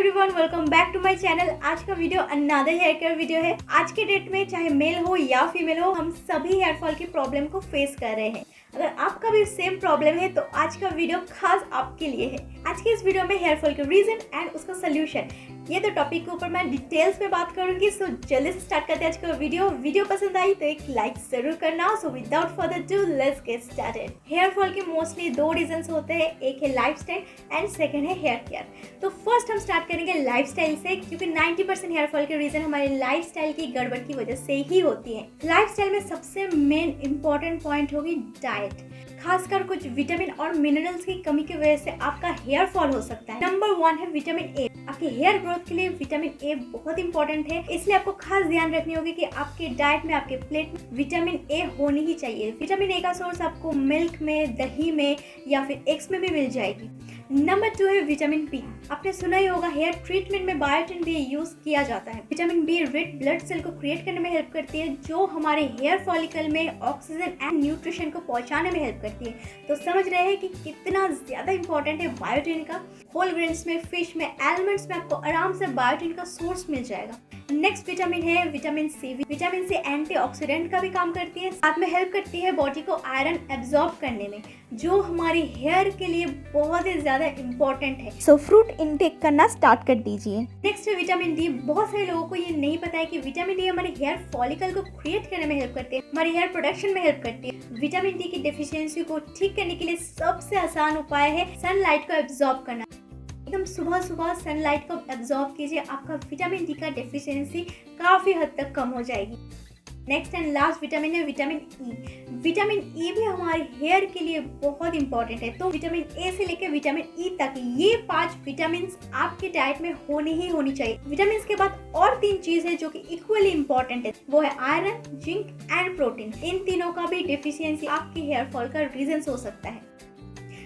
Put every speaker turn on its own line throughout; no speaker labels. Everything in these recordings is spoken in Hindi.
Everyone, welcome back to my channel. आज का video another hair care video है। आज के डेट में चाहे मेल हो या फीमेल हो, हम सभी हेयर फॉल की प्रॉब्लम को फेस कर रहे हैं। अगर आपका भी सेम प्रॉब्लम है तो आज का वीडियो खास आपके लिए है। आज के इस वीडियो में हेयर फॉल के रीजन एंड उसका सोल्यूशन, ये तो टॉपिक के ऊपर मैं डिटेल्स में बात करूंगी। सो जल्दी से स्टार्ट करते हैं आज का वीडियो पसंद आई तो एक लाइक जरूर करना। So without further do let's get started. Hair fall के मोस्टली दो रीजंस होते हैं, एक है लाइफस्टाइल एंड सेकंड है हेयर केयर। तो फर्स्ट हम स्टार्ट करेंगे लाइफस्टाइल से, क्योंकि 90% हेयर फॉल के रीजन हमारे लाइफस्टाइल की गड़बड़ की वजह से ही होती है। लाइफस्टाइल में सबसे मेन इंपॉर्टेंट पॉइंट होगी डाइट। खासकर कुछ विटामिन और मिनरल्स की कमी की वजह से आपका हेयर फॉल हो सकता है। नंबर 1 है विटामिन ए। आपके हेयर ग्रोथ के लिए विटामिन ए बहुत इंपॉर्टेंट है, इसलिए आपको खास ध्यान रखनी होगी कि आपके डाइट में, आपके प्लेट में विटामिन ए होनी ही चाहिए। विटामिन ए का सोर्स आपको मिल्क में, दही में या फिर एग्स में भी मिल जाएगी। नंबर 2 है विटामिन बी। आपने सुना ही होगा हेयर ट्रीटमेंट में बायोटिन भी यूज किया जाता है। Vitamin B red blood cell को क्रिएट करने में हेल्प करती है, जो हमारे हेयर फॉलिकल में ऑक्सीजन एंड न्यूट्रिशन को पहुंचाने में हेल्प करती है। तो समझ रहे हैं कि कितना ज्यादा इंपॉर्टेंट है बायोटिन का। होल ग्रेन्स में, फिश में, एलमंड्स में आपको आराम से बायोटिन का सोर्स मिल जाएगा। नेक्स्ट विटामिन है vitamin C. Vitamin C antioxidant का भी काम करती है, साथ में हेल्प करती है बॉडी को आयरन एब्जॉर्ब करने में, जो हमारी हेयर के लिए बहुत ही ज्यादा इंपॉर्टेंट है।
सो फ्रूट इनटेक करना स्टार्ट कर दीजिए।
नेक्स्ट है विटामिन डी। बहुत सारे लोगों को ये नहीं पता है कि विटामिन डी हमारे हेयर फॉलिकल को क्रिएट करने में हेल्प करती है, हमारे हेयर प्रोडक्शन में हेल्प करती है। विटामिन डी की डेफिशिएंसी को ठीक करने के लिए सबसे आसान उपाय है सनलाइट को एब्जॉर्ब करना। एकदम सुबह सुबह सनलाइट को एब्जॉर्ब कीजिए, आपका विटामिन डी का डेफिशिएंसी काफी हद तक कम हो जाएगी। नेक्स्ट एंड लास्ट विटामिन है विटामिन ई। विटामिन ई भी हमारे हेयर के लिए बहुत इंपॉर्टेंट है। तो विटामिन ए से लेकर विटामिन ई तक ये 5 विटामिन आपके डाइट में होनी चाहिए। विटामिन के बाद और 3 चीज है जो कि इक्वली इंपॉर्टेंट है, वो है आयरन, जिंक एंड प्रोटीन। इन तीनों का भी डेफिशिएंसी आपके हेयर फॉल का रीजन हो सकता है।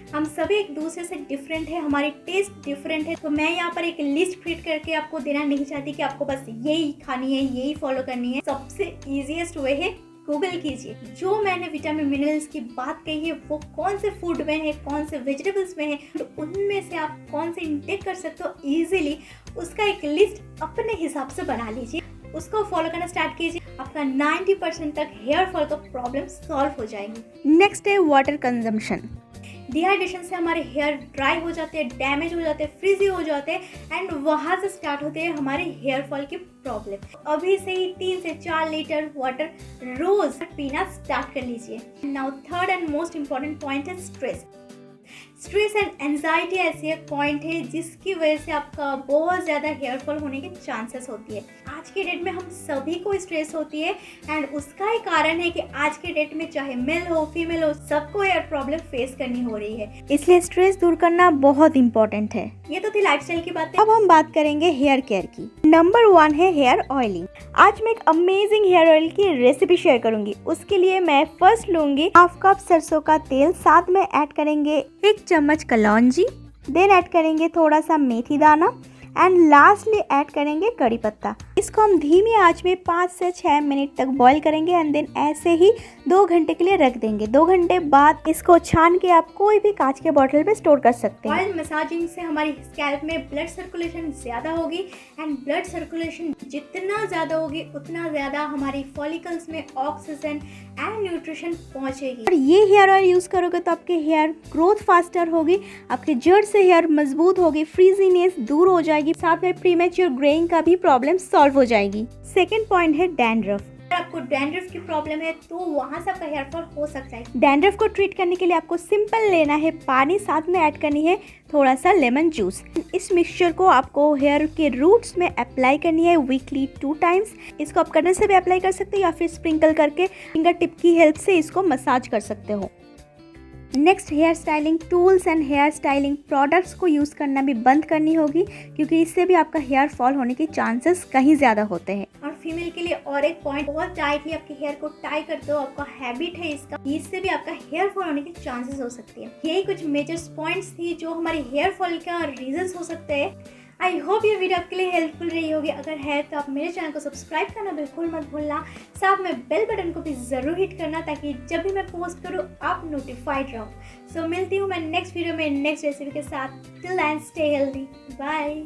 हम सभी एक दूसरे से डिफरेंट है, हमारी टेस्ट डिफरेंट है। तो मैं यहाँ पर एक लिस्ट क्रिएट करके आपको देना नहीं चाहती कि आपको बस यही खानी है, यही फॉलो करनी है। सबसे इजीएस्ट वे है गूगल कीजिए। जो मैंने विटामिन मिनरल्स की बात कही है वो कौन से फूड में है, कौन से वेजिटेबल्स में है, तो उनमें से आप कौन से इंटेक कर सकते हो इजीली, उसका एक लिस्ट अपने हिसाब से बना लीजिए, उसको फॉलो करना स्टार्ट कीजिए। आपका 90% तक हेयर फॉल का प्रॉब्लम सॉल्व हो जाएगी।
नेक्स्ट है वाटर कंजम्पशन।
डिहाइड्रेशन से हमारे हेयर ड्राई हो जाते हैं, डैमेज हो जाते हैं, फ्रीजी हो जाते हैं एंड वहां से स्टार्ट होते हैं हमारे हेयर फॉल की प्रॉब्लम। अभी से ही 3 से 4 लीटर वाटर रोज पीना स्टार्ट कर लीजिए। Now third and most important point है स्ट्रेस। स्ट्रेस एंड एंजाइटी ऐसी एक पॉइंट है जिसकी वजह से आपका बहुत ज़्यादा हेयर फॉल होने के चांसेस होती है। आज के डेट में हम सभी को स्ट्रेस होती है एंड उसका ही कारण है कि आज के डेट में चाहे मेल हो फीमेल हो, सबको हेयर प्रॉब्लम फेस करनी हो रही है,
इसलिए स्ट्रेस दूर करना बहुत इम्पोर्टेंट है।
ये तो थी लाइफस्टाइल की बात।
अब हम बात करेंगे हेयर केयर की। नंबर 1 है हेयर ऑयलिंग। आज मैं एक अमेजिंग हेयर ऑयल की रेसिपी शेयर करूंगी। उसके लिए मैं फर्स्ट लूंगी 1/2 कप सरसों का तेल, साथ में ऐड करेंगे 1 चम्मच कलौंजी, देन ऐड करेंगे थोड़ा सा मेथी दाना एंड लास्टली ऐड करेंगे कड़ी पत्ता। इसको हम धीमी आंच में 5 से 6 मिनट तक बॉईल करेंगे एंड देन ऐसे ही 2 घंटे के लिए रख देंगे। 2 घंटे बाद इसको छान के आप कोई भी कांच के बॉटल में स्टोर कर सकते हैं।
ऑयल मसाजिंग से हमारी स्कैल्प में ब्लड सर्कुलेशन ज्यादा होगी एंड ब्लड सर्कुलेशन जितना ज्यादा होगी उतना ज्यादा हमारी फॉलिकल्स में ऑक्सीजन एंड न्यूट्रिशन पहुंचेगी।
और ये हेयर ऑयल यूज करोगे तो आपके हेयर ग्रोथ फास्टर होगी, आपके जड़ से हेयर मजबूत होगी, फ्रीजीनेस दूर हो जाएगी, साथ में प्रीमेच्योर ग्रेइंग का भी प्रॉब्लम सॉल्व हो जाएगी। सेकंड पॉइंट है डैंड्रफ।
अगर आपको डैंड्रफ की प्रॉब्लम है तो वहां से आपका हेयर फॉल हो सकता है।
डैंड्रफ को ट्रीट करने के लिए आपको सिंपल लेना है पानी, साथ में ऐड करनी है थोड़ा सा लेमन जूस। इस मिक्सचर को आपको हेयर के रूट्स में अप्लाई करनी है वीकली 2 टाइम्स। इसको आप करने से भी अप्लाई कर सकते हो या फिर स्प्रिंकल करके फिंगर टिप की हेल्प से इसको मसाज कर सकते हो। Next, hair styling tools and hair styling products को यूज़ करना भी बंद करनी होगी, क्योंकि इससे भी आपका हेयर फॉल होने के चांसेस कहीं ज़्यादा होते हैं।
और फीमेल के लिए और एक पॉइंट, बहुत टाइटली आपके हेयर को टाई करते हो, आपका हैबिट है इसका, इससे भी आपका हेयर फॉल होने के चांसेस हो सकते हैं। यही कुछ मेजर पॉइंट्स थी जो हमारे हेयर फॉल का रीजंस हो सकते हैं। आई होप ये वीडियो आपके लिए हेल्पफुल रही होगी। अगर है तो आप मेरे चैनल को सब्सक्राइब करना बिल्कुल मत भूलना, साथ में बेल बटन को भी ज़रूर हिट करना ताकि जब भी मैं पोस्ट करूँ आप नोटिफाइड रहो। सो मिलती हूँ मैं नेक्स्ट वीडियो में नेक्स्ट रेसिपी के साथ। Till then stay healthy, bye.